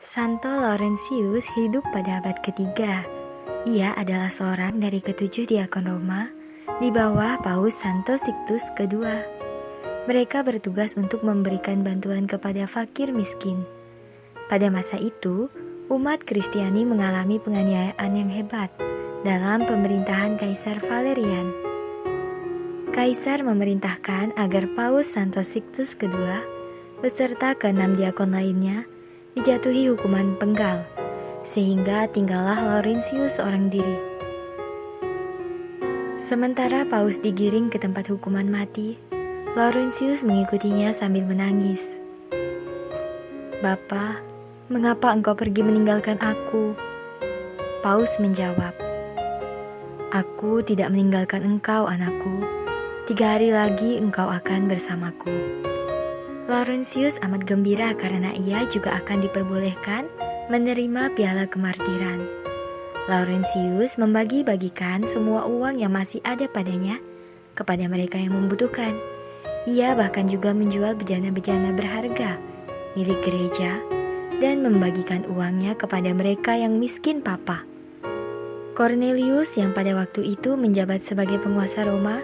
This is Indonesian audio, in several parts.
Santo Laurentius hidup pada abad ketiga. Ia adalah seorang dari ketujuh diakon Roma di bawah Paus Santo Sixtus II. Mereka bertugas untuk memberikan bantuan kepada fakir miskin. Pada masa itu, umat Kristiani mengalami penganiayaan yang hebat dalam pemerintahan Kaisar Valerian. Kaisar memerintahkan agar Paus Santo Sixtus II beserta ke-6 diakon lainnya dijatuhi hukuman penggal, sehingga tinggallah Laurentius seorang diri. Sementara Paus digiring ke tempat hukuman mati, Laurentius mengikutinya sambil menangis. "Bapa, mengapa engkau pergi meninggalkan aku?" Paus menjawab, "Aku tidak meninggalkan engkau, anakku. 3 hari lagi engkau akan bersamaku." Laurentius amat gembira karena ia juga akan diperbolehkan menerima piala kemartiran. Laurentius membagi-bagikan semua uang yang masih ada padanya kepada mereka yang membutuhkan. Ia bahkan juga menjual bejana-bejana berharga milik gereja dan membagikan uangnya kepada mereka yang miskin papa. Cornelius yang pada waktu itu menjabat sebagai penguasa Roma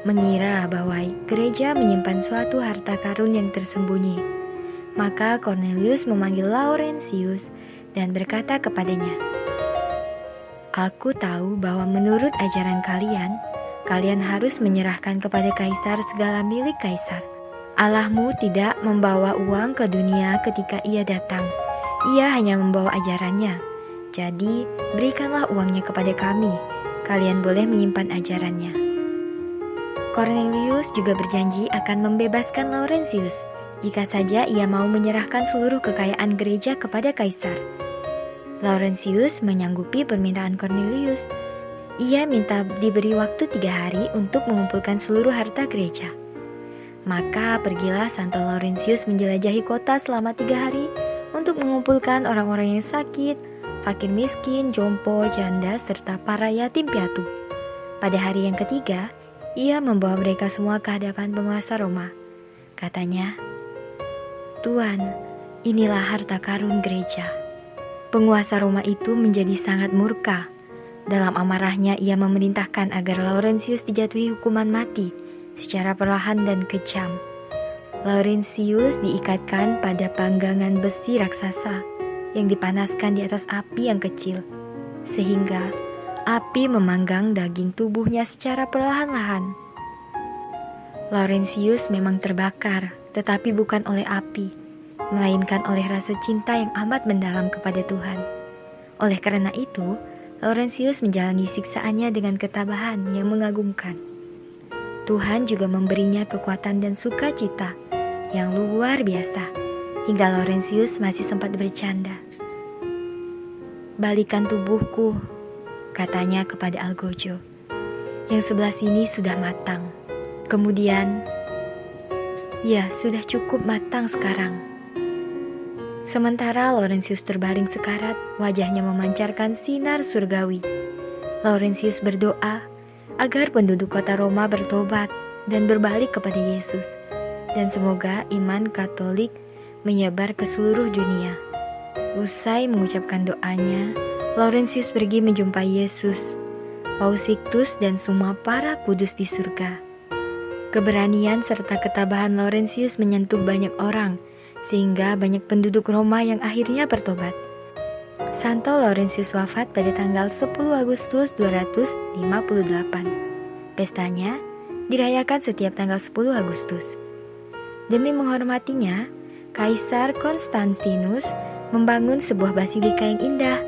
mengira bahwa gereja menyimpan suatu harta karun yang tersembunyi. Maka Cornelius memanggil Laurentius dan berkata kepadanya, "Aku tahu bahwa menurut ajaran kalian harus menyerahkan kepada Kaisar segala milik Kaisar. Allahmu tidak membawa uang ke dunia ketika ia datang. Ia hanya membawa ajarannya. Jadi berikanlah uangnya kepada kami. Kalian boleh menyimpan ajarannya." Cornelius juga berjanji akan membebaskan Laurentius jika saja ia mau menyerahkan seluruh kekayaan gereja kepada Kaisar. Laurentius menyanggupi permintaan Cornelius. Ia minta diberi waktu 3 hari untuk mengumpulkan seluruh harta gereja. Maka pergilah Santo Laurentius menjelajahi kota selama 3 hari untuk mengumpulkan orang-orang yang sakit, fakir miskin, jompo, janda, serta para yatim piatu. Pada hari yang ketiga, ia membawa mereka semua ke hadapan penguasa Roma. Katanya, "Tuan, inilah harta karun gereja." Penguasa Roma itu menjadi sangat murka. Dalam amarahnya ia memerintahkan agar Laurentius dijatuhi hukuman mati secara perlahan dan kejam. Laurentius diikatkan pada panggangan besi raksasa yang dipanaskan di atas api yang kecil, sehingga api memanggang daging tubuhnya secara perlahan-lahan. Laurentius memang terbakar, tetapi bukan oleh api, melainkan oleh rasa cinta yang amat mendalam kepada Tuhan. Oleh karena itu, Laurentius menjalani siksaannya dengan ketabahan yang mengagumkan. Tuhan juga memberinya kekuatan dan sukacita yang luar biasa, hingga Laurentius masih sempat bercanda. "Balikan tubuhku," katanya kepada Algojo. "Yang sebelah sini sudah matang." Kemudian, "Ya, sudah cukup matang sekarang." Sementara Laurentius terbaring sekarat, wajahnya memancarkan sinar surgawi. Laurentius berdoa agar penduduk kota Roma bertobat dan berbalik kepada Yesus, dan semoga iman Katolik menyebar ke seluruh dunia. Usai mengucapkan doanya, Laurentius pergi menjumpai Yesus, Paus Sixtus, dan semua para kudus di surga. Keberanian serta ketabahan Laurentius menyentuh banyak orang, sehingga banyak penduduk Roma yang akhirnya bertobat. Santo Laurentius wafat pada tanggal 10 Agustus 258. Pestanya dirayakan setiap tanggal 10 Agustus. Demi menghormatinya, Kaisar Konstantinus membangun sebuah basilika yang indah.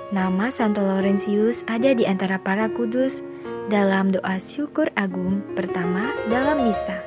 Nama Santo Laurentius ada di antara para kudus dalam doa syukur agung pertama dalam misa.